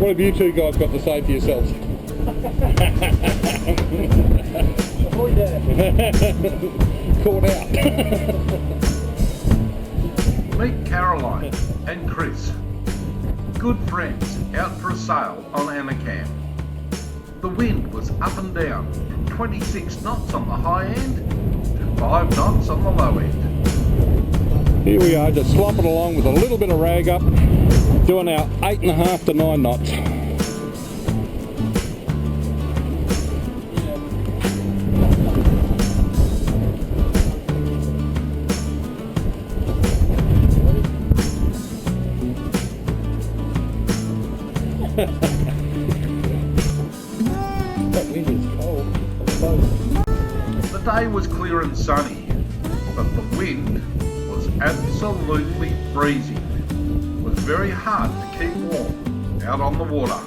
What have you two guys got to say for yourselves? Avoid that. Caught out. Meet Caroline and Chris, good friends out for a sail on Anacan. The wind was up and down, 26 knots on the high end to 5 knots on the low end. Here we are, just slopping along with a little bit of rag up, doing our 8.5 to 9 knots. That wind is cold. The day was clear and sunny, but the wind was absolutely freezing. It was very hard to keep warm out on the water.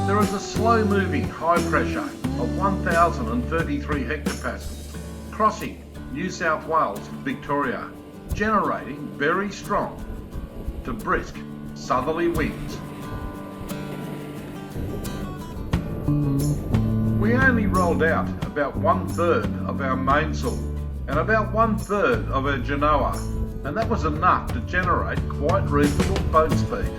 There is a slow-moving high pressure of 1,033 hectopascals crossing New South Wales and Victoria, generating very strong to brisk southerly winds. We only rolled out about 1/3 of our mainsail and about 1/3 of our genoa, and that was enough to generate quite reasonable boat speed.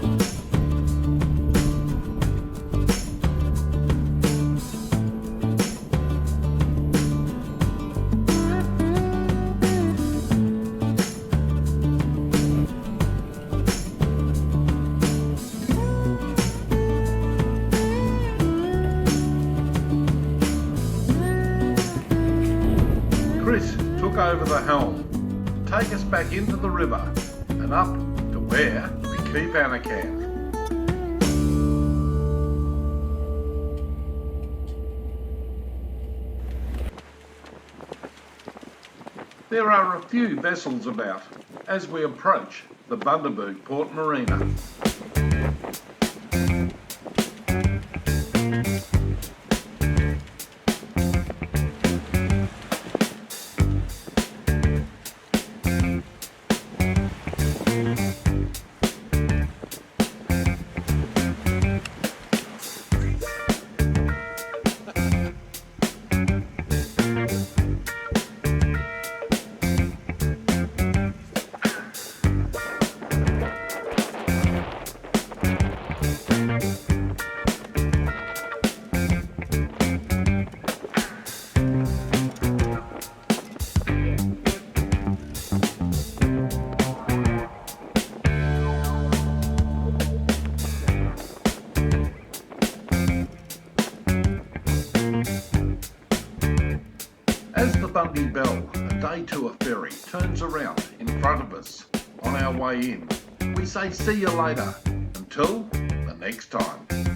Chris took over the helm to take us back into the river and up to where we keep Anacan. There are a few vessels about as we approach the Bundaberg Port Marina. As the Bundy Bell, a day tour ferry, turns around in front of us on our way in, we say see you later, until the next time.